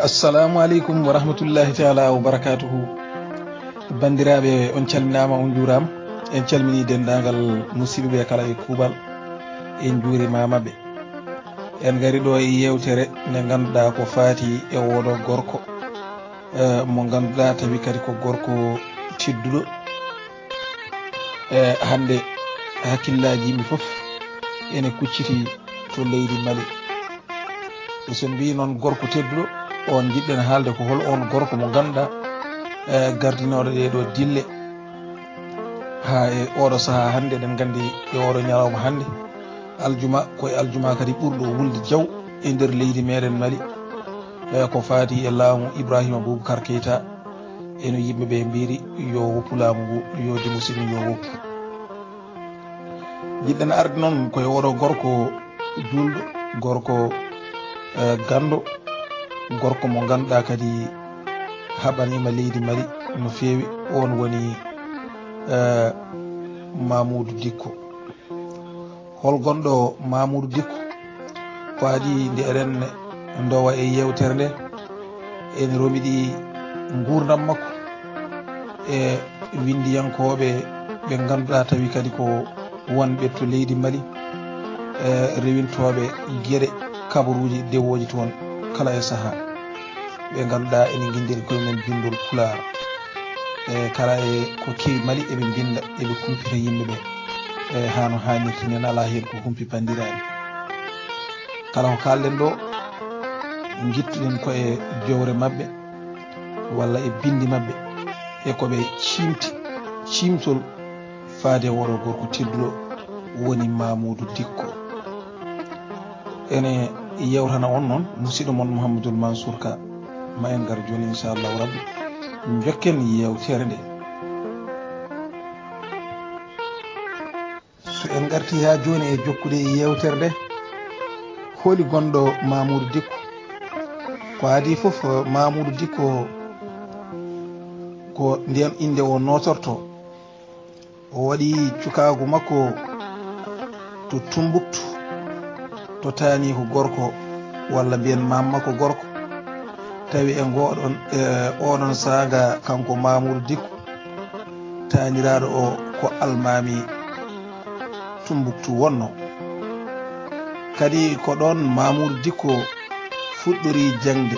assalamu aleykum wa rahmatullahi taala wa barakatuhu. Bandiraɓe on calminama on juurama, en calmini dendagal musidɓe kala e kuuɓal, en juurimamaɓe. En gari ɗo e yewtere nde ganduɗa ko faati e oɗo gorko mo ganduɗa tawi kadi ko gorko tedduɗo. Hande hakkillaji yimɓe foof ene kucciti to leydi Mali. So mbi noon gorko tedduɗo on jiɗɗen haalde ko hol on gorko mo ganduɗa gardinoɗo ɗeɗo dille ha e oɗo saaha hande. Eɗen gandi e oɗo ñalawma hande aljuma koye aljuma kadi ɓurɗo wulde jaw e nder leydi meɗen Mali, ko faati e laamu Ibrahima Boubacar Keita eno yimɓeɓe mbiri yo woppu laamu ngu, yo de musidɗo yo woppu. jiɗɗen arde noon koye oɗo gorko julɗo, gorko gando, gorko mo ganduɗa kadi haɓanima leydi Mali no fewi. On woni Mamoudou Dicko. Hol gonɗo Mamoudou Dicko ko adi nde eɗen dowa e yewtere nde ene romiɗi gurdam makko e windiyankoɓe ɓe ganduɗa tawi kadi ko wonɓe to leydi Mali, rewintoɓe gueɗe kabaruji dewoji toon kala e saaha. ɓe ganduɗa ene guindiri koyemen bindol Pulaar, kala e ko kewi Mali eɓe binda eɓe kumpita yimɓeɓe hano hannirta nen ala hen ko humpi bandiraɓe. kala ko kalɗen ɗo guittuɗen koye jowre mabɓe walla e bindi mabɓe e koɓe cimti cimtol faade woɗo gorko tedduɗo woni Mamoudou Dicko. ene yewtana on noon musidɗo mon Mouhamadoul Mansour Ka. ma en gar joni inchallahu rabbi jokken yewtere nde. so en garti ha joni e jokkude e yewtere nde, holi gonɗo Mamoudou Dicko. ko adi foof Mamoudou Dicko ko nden inde o notorto. o waɗi cukagu makko to Tumbuktu, to tani ko gorko walla mbiyen mamma ko gorko. tawi e ngoɗon oɗon saga kanko Mamoudou Dicko taniraɗo o ko almami Tumbuktu wonno. kadi ko ɗon Mamoudou Dicko fuɗɗori jangde.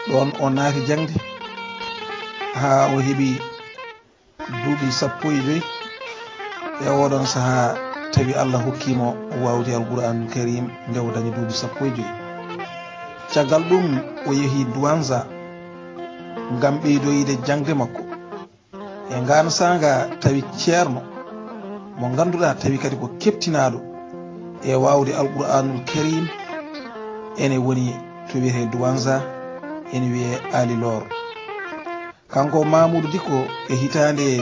ɗon o naati jangde ha o heeɓi duuɓi 15 e oɗon saaha tawi Allah hokkimo wawde alqouranul karim nde o dañi duuɓi 15. caggal ɗum o yeehi Douanza ngam ɓeydoyide jangde makko. e ngan sanga tawi ceerno mo ganduɗa tawi kadi ko keptinaɗo e wawde alqouranul karim ene woni to wiyete Douanza, ene wiye Alilor. kanko Mamoudou Dicko e hitande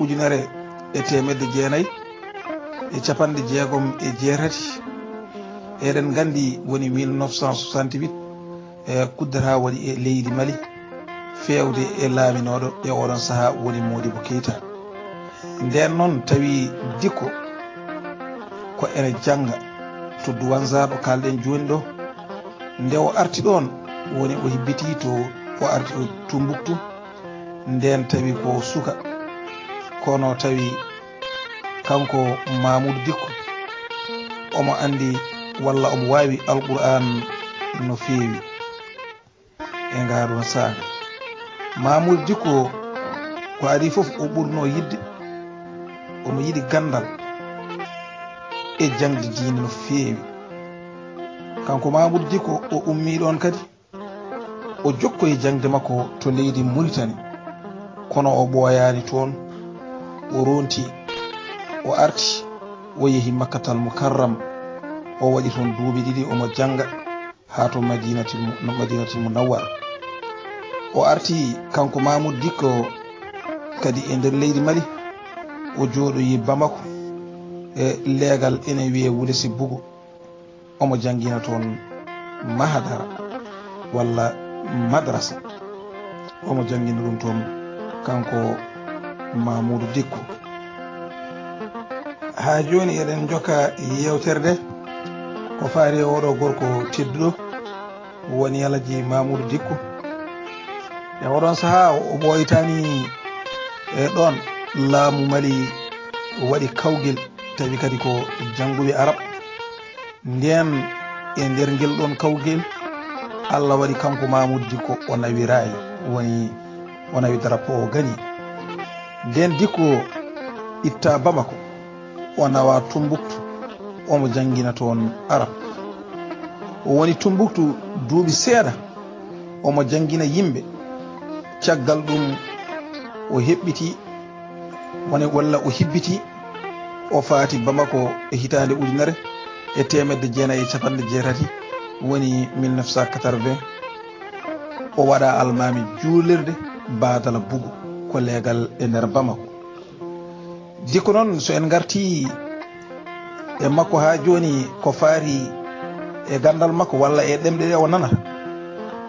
1968 eɗen gandi woni 1968 kuddata waɗi e leydi Mali fewde e laaminoɗo e oɗon saaha woni Modibo Keita. nden noon tawi Dicko ko ene janga to Douanza ɗo kalɗen joni ɗo, nde o arti ɗon woni o hibbiti to o arti ɗo Tumbuktu. nden tawi ko suka, kono tawi kanko Mamoudou Dicko omo andi walla omo wawi alqouran no fewi e ngaɗon saaga. Mamoudou Dicko ko adi foof o ɓurno yidde, omo yiɗi gandal e jangde diine no fewi. kanko Mamoudou Dicko o ummi ɗon kadi o jokkoye jangde makko to leydi Mauritanie, kono o ɓooyani toon. o ronti, o arti, o yeehi Makkatal Mukarram, o waɗi toon duuɓi 2 omo janga ha to Madinatul Munawwar. o arti kanko Mamoudou Dicko kadi e nder leydi Mali. o jooɗoyi Bamako e leegal ene wiye Wulesi Bugo. omo jangina toon mahadara walla madrasa, omo jangina ɗum toon kanko Mamoudou Dicko. ha joni eɗen jokka yewtere nde ko faari oɗo gorko tedduɗo woni Alaji Mamoudou Dicko e oɗon saha o ɓoytani e ɗon laamu Mali waɗi kawgel tawi kadi ko jannguɓe arab nden e nder ngel ɗon kawgel Allah waɗi kanko Mamoudou Dicko o nawi rayi woni o nawi drapeau o gani nden Dicko itta Bamako o nawa Tombouctou omo jangguina toon arab o woni Tombouctou duuɓi seeɗa omo jangguina yimɓe caggal ɗum o heɓɓiti walla o hibbiti o faati Bamako e hitande ujunere e 1980 woni 1980 o waɗa almami juulirde Badala Bougou ko leegal e nder Bamako. Dicko noon so en garti e makko ha joni ko faari e gandal makko walla e ɗemɗe ɗe o nanata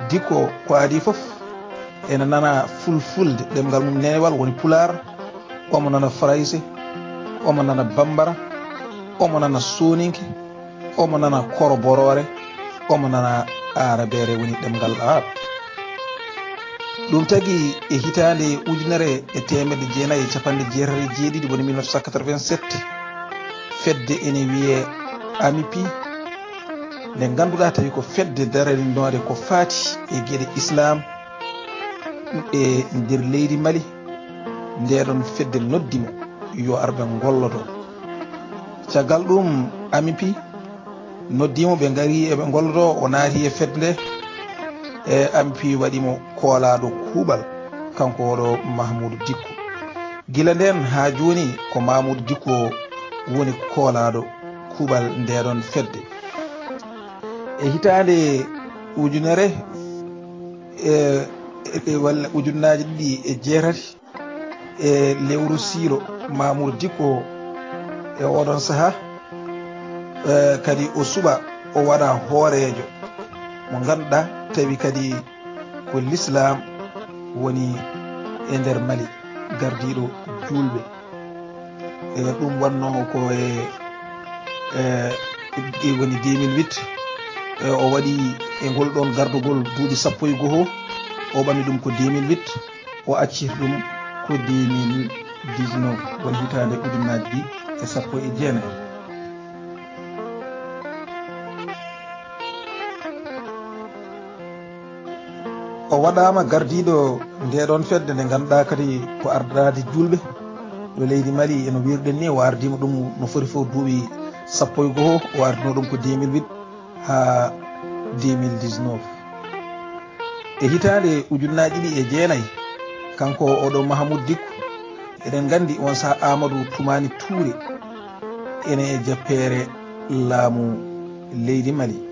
Dicko ko adi foof ene nana fulfulde ɗemgal mum nenewal woni Pulaar omo nana Français omo nana Bambara omo nana Soninke omo nana Koroborore omo nana Arabere woni ɗemgal arab ɗum tagi e hitande ujunere e 1987 woni 1987 fedde ene wiye AMIPI nde ganduɗa tawi ko fedde daranode ko faati e gueɗe islam e nder leydi Mali ndeɗon fedde noddimo yo arɓe gollodo caggal ɗum AMIPI noddimo ɓe gari eɓe gollodo o naati e fedde e AMIPI waɗimo koolaɗo kuuɓal kanko oɗo Mamoudou Dicko gila nden ha joni ko Mamoudou Dicko woni koolaɗo kuuɓal ndeɗon fedde e hitande ujunere walla ujunnaji ɗiɗi e jeetati e lewru siilo Mamoudou Dicko e oɗon saha kadi o suɓa o waɗa hoorejo mo ganduɗa tawi kadi ko l'islam woni e nder Mali gardiɗo julɓe e ɗum wanno ko woni 2008 o waɗi e ngol ɗon gardugol duuɓi 11 o ɓami ɗum ko 2008 o accir ɗum ko 2019 woni hitande ujunnaji ɗi e 19. o waɗama gardiɗo ndeɗon fedde nde ganduɗa kadi ko ardade julɓe ɗo leydi Mali eno wirɗen ni o ardima ɗum no foti fof duuɓi 11 o ardino ɗum ko 2008 ha 2019 e hitande ujunnaji ɗi e jeenayyi kanko oɗo Mamoudou Dicko eɗen gandi on sa Amadou Toumani Touré ene e jappere laamu leydi Mali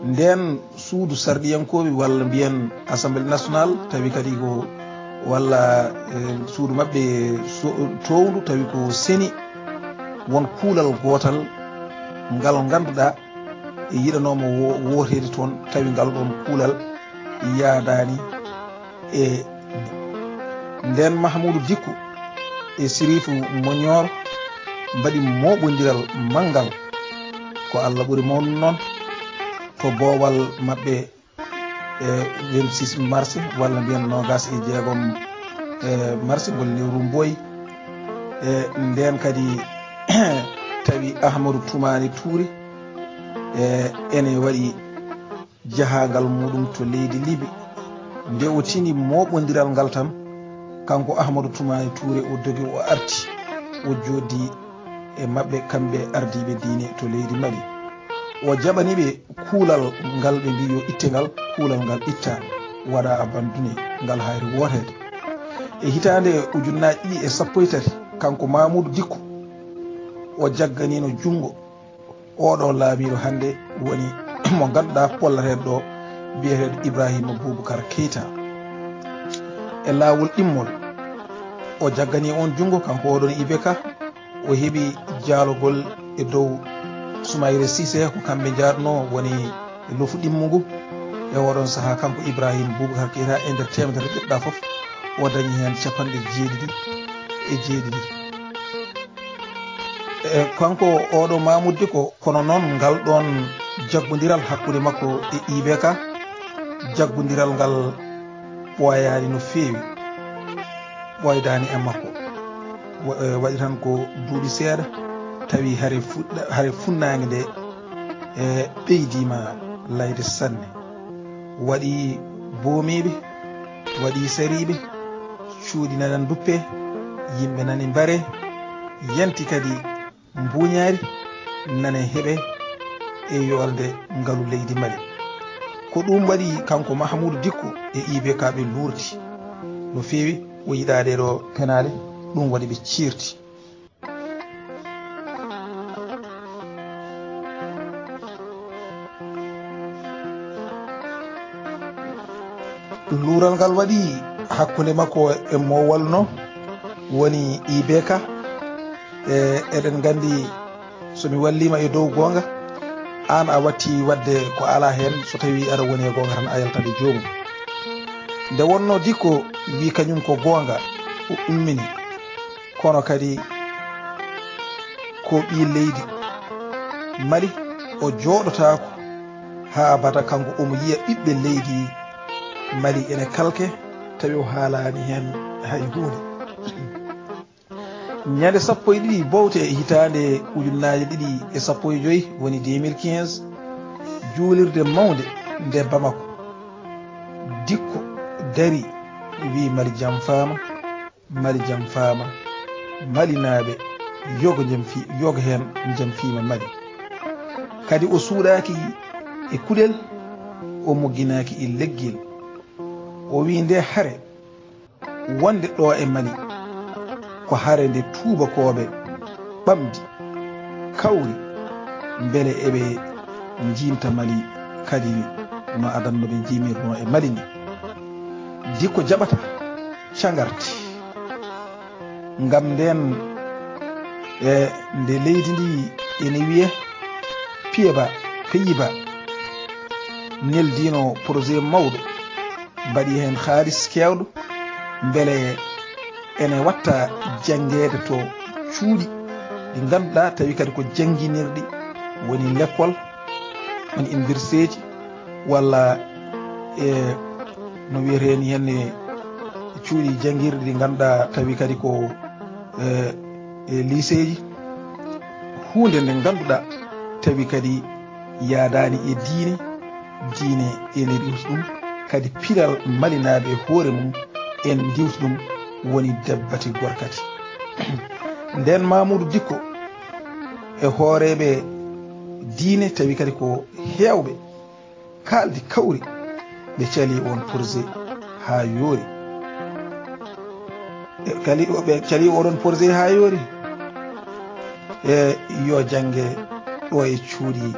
nden suudu sarɗiyankoɓe walla mbiyen assemblée nationale tawi kadi ko walla suudu mabɓe towndu tawi ko seni won kuulal gotal ngal ganduɗa e yiɗanomo wotede toon tawi ngal ɗon kuulal yaadani e nden Mamoudou Dicko e Sirifou Moñor mbaɗi moɓodiral manggal ko Allah ɓuuri mawnude noon to boowal maɓɓe e 26 mars walla mbiyen 26 mars ngol lewru Mboyi e nden kadi tawi Ahmadou Toumani Touré ene waɗi jahangal muɗum to leydi Libi nde o tini moɓodiral ngal tan kanko Ahmadou Toumani Touré o dogi o arti o joddi e mabɓe kamɓe ardiɓe diine to leydi Mali o jaɓaniɓe kuulal ngal ɓe mbi yo itte ngal kuulal ngal itta waɗa abandone ngal hayri wotede e hitande ujunnaji ɗiɗi e 13 kanko Mamoudou Dicko o jagganino jungo oɗo laamiɗo hande woni mo ganduɗa pollateɗo ɗo biyeteɗo Ibrahima Boubacar Keita e laawol ɗimmol o jaggani on jungo kanko oɗon IBK o heeɓi jaalogol e dow Soumaïla Cissé ko kamɓe jarno woni lofu ɗimmu ngu e oɗon saaha kanko Ibrahima Boubacar Keita e nder temedere ɓiɗɗa foof o dañi hen 97 e kanko oɗo Mamoudou Dicko kono noon ngal ɗon jaggodiral hakkude makko e IBK jaggodiral ngal ɓoyani no feewi ɓoydani e makko waɗi tan ko duuɓi seeɗa tawi hare funnangue nde ɓeydima layde sanne waɗi boomiɓe waɗi sariɓe cuuɗi nanan duppe yimɓe nani mbare yanti kadi mbuñaari nane heɓe e yolde ngalu leydi Mali ko ɗum waɗi kanko Mahamoudou Dicko e IBK ɓe lurdi no feewi o yiɗade ɗo penale ɗum waɗi ɓe ciirti luural ngal waɗi hakkunde makko e mo walno woni IBK eɗen gandi somi wallima e dow gonga an a watti wadde ko ala hen so tawi aɗa woni e gonga tan a yaltade joomum nde wonno Dicko wi kañum ko gonga o ummini kono kadi ko ɓi leydi Mali o jooɗotako ha abada kanko omo yiya ɓiɓɓe leydi Mali ene kalke tawi o haalani hen hay hunde ñande 12 bowte e hitande 2015 woni 2015 juulirde mawde nde Bamako Dicko dari wi Mali jam faama Mali jam faama Mali naaɓe yoga hen jam fiima Mali kadi o suuɗaki e kuɗel o mogginaki e leggel o wi nde hare wonde ɗo e Mali ko hare nde tubakoɓe ɓamdi kawri beele eɓe jimta Mali kadi no adanno ɓe jimirno e Mali ni Dicko jaɓata cagarti ngam nden nde leydi ndi ene wiye Pays-Bas neldino projet mawɗo mbaɗi hen haalis kewɗo beele ene watta jangede to cuuɗi ɗi ganduɗa tawi kadi ko janguinirɗi woni l'école woni université ji walla no wiyeteni henne cuuɗi janguirɗi ɗi ganduɗa tawi kadi ko lycée ji hunde nde ganduɗa tawi kadi yaadani e diine ene diwti ɗum kadi pilal malinaɓe hoore mum en diwti ɗum woni debbati gorkati nden Mamoudou Dicko e hooreɓe diine tawi kadi ko hewɓe kaldi kawri ɓe cali on projet ha yoori ɓe cali oɗon projet ha yoori yo jange ɗo e cuuɗi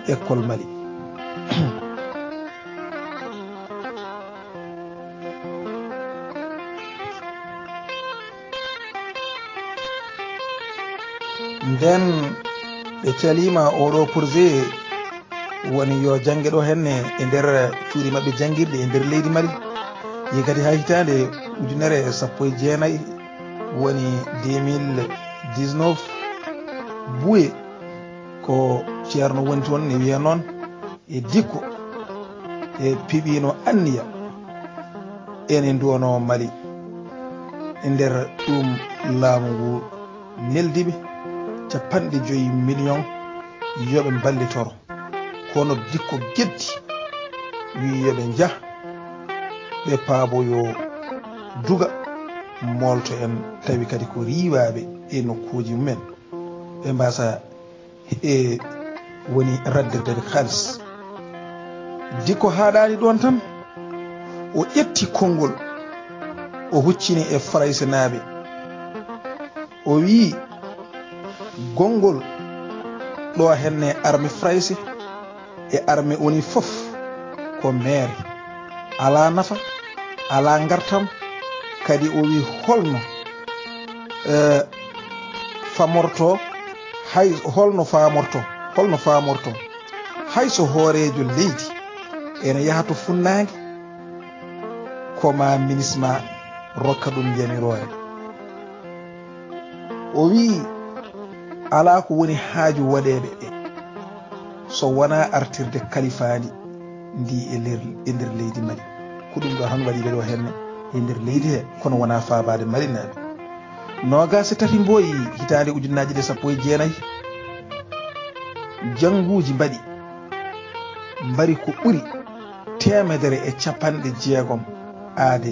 école Mali nden ɓe calima oɗo projet woni yo jangue ɗo henne e nder cuuɗi mabɓe janguirɗe e nder leydi Mali yi kadi ha hitande 19 woni 2019 Buye ko ceerno woni toon ne wiya noon e Dicko e piɓino anniya ene duwono Mali e nder ɗum laamu ngu neldiɓe 50 million yoɓe ballitoro kono Dicko geddi wi yoɓe jah ɓe paabo yo duga molto en tawi kadi ko riwaɓe e nokkuji mumen ɓe mbasa e woni raddirde haalis Dicko haɗani ɗon tan o ƴetti konngol o huccini e Français naaɓe o wi gongol ɗo henne armée Français e armée woni fof ko maire ala nafa ala gartam kadi o wi holno famorto hay holno famorto hay so hoorejo leydi ene yaha to funnaange koma ministre ma rokka ɗum yamirore o wi ala ko woni haaju waɗeɓe ɓe so wona artirde kalifani ndi e nder leydi Mali ko ɗum ɗo tan waɗi ɓeɗo henne e nder leydi he kono wona faabade malinaɓe. Nogas tati mboyi hitande ujunnaji ɗe 19 janguji mbaɗi mbari ko ɓuri 160 aade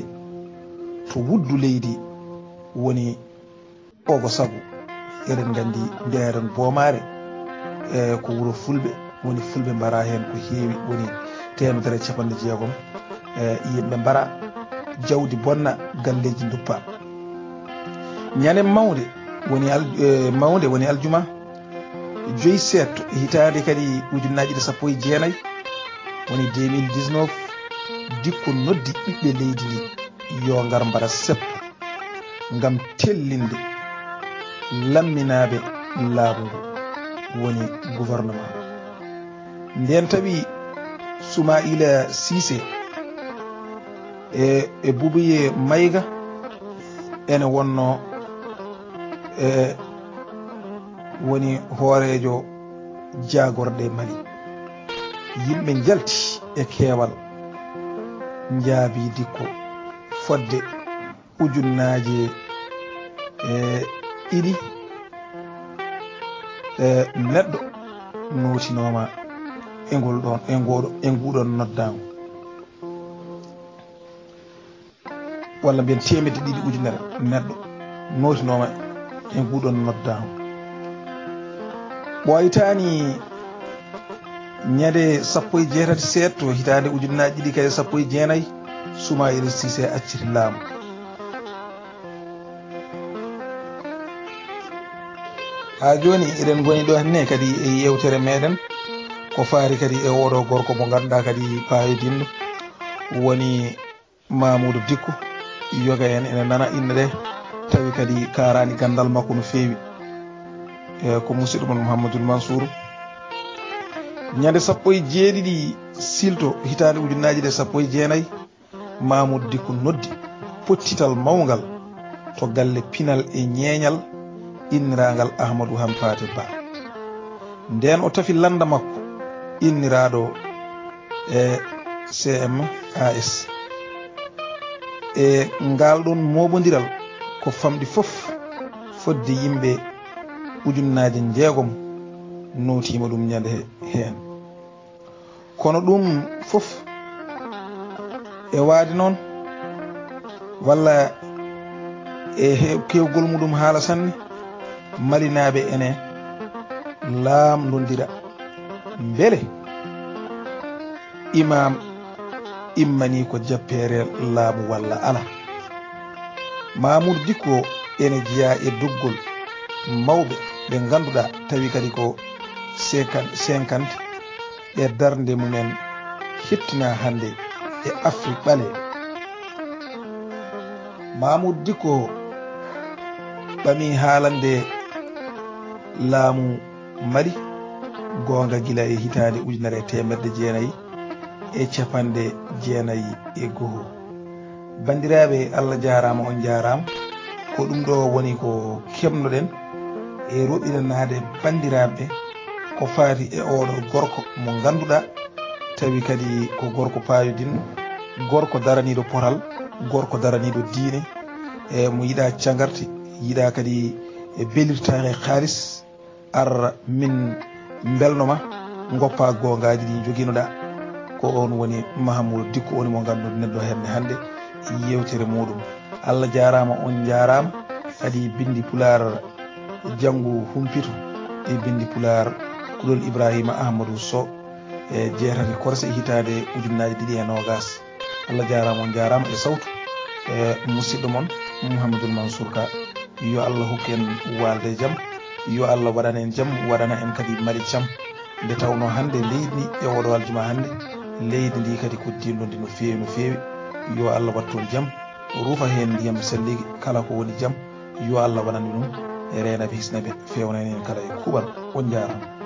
to wuddu leydi woni ogo sabu eɗen gandi nderen boomare ko wuro fulɓe woni fulɓe mbara hen ko heewi woni 160 yimɓe mbara jawdi bonna galleji duppa. ñande mawde woni aljuma 5 septembre hitande kadi ujunnaji ɗe 19 woni 2019 dikko noddi ɓiɓɓe leydi ndi yo ngar mbara seppo ngam tellinde lamminaɓe laamu ngu woni gouvernement. nden tawi Soumaïla Cissé e Boubouye Maïga ene wonno woni hoorejo jagorde Mali, yimɓe jalti e keewal njaabi dikko fodde ujunnaje ɗiɗi neɗɗo notinoma e ngol ɗon e nguɗon noddago walla mbiyen 200 ujunere neɗɗo notinoma e nguɗon noddago. ɓoytani ñande 18 setto hitande ujunnaji ɗiɗi kadi 19 Soumaïla Cissé acciti laamu. ha joni eɗen goni ɗo henne kadi e yewtere meɗen ko faari kadi e oɗo gorko mo ganduɗa kadi payidinɗo woni Mamoudou Dicko yoga en ene nana inne ɗe tawi kadi karani gandal makko no feewi ko musidɗo mon Mouhamadoul Mansour. ñande 17 silto hitande ujunnaji ɗe 19 Mamoudou Dicko noddi pottital mawgal to galle pinal e ñeeñal inniragal Ahmadou Hampate Ba. nden o tafi landa makko inniraɗo e CMAS e ngal ɗon moɓodiral ko famɗi fof fodde yimɓe ujunnaje 6 notima ɗum ñande hen. kono ɗum fof e waade noon walla e kewgol muɗum haala sanne malinaɓe ene laamdodira beele imam immani ko jappere laamu walla ala. Mamoudou Dicko ene jeeya e doggol mawɓe ɓe ganduɗa tawi kadi ko 50 e darde mumen hettina hande e Afrique ɓale. Mamoudou Dicko ɓami haalande laamu Mali gonga gila e hitande 1990 e 91. bandiraɓe Allah jarama on jarama ko ɗum ɗo woni ko kemnoɗen e roɓinanade bandiraɓe ko faati e oɗo gorko mo ganduɗa tawi kadi ko gorko payodinno, gorko daraniɗo poral, gorko daraniɗo diine e mo yiɗa cangarti, yiɗa kadi e belirtare haalis ar min belnoma goppa gongaji ɗi joguinoɗa ko on woni Mahamoudou Dicko woni mo ganduɗa neɗɗo henne hande yewtere muɗum. Allah jarama on jarama kadi bindi pular janggo humpito e bindi pular kulol Ibrahima Ahmadou Sow e jeetati korse hitade ujunnaji 2020. Allah jarama on jarama e sawtu e musidɗo mon Mouhamadoul Mansour Ka. yo Allah hokken walde jaam, yo Allah waɗana en jaam, waɗana en kadi Mali jaam nde tawno hande leydi ndi e oɗo aljuma hande leydi ndi kadi ko dillodi no feewi no feewi. yo Allah watton jaam, ruufa hen ndiyam selligi kala ko woni jaam, yo Allah waɗan ɗum e renaɓe hisnaɓe fewnan en kala e kuɓal on jarama.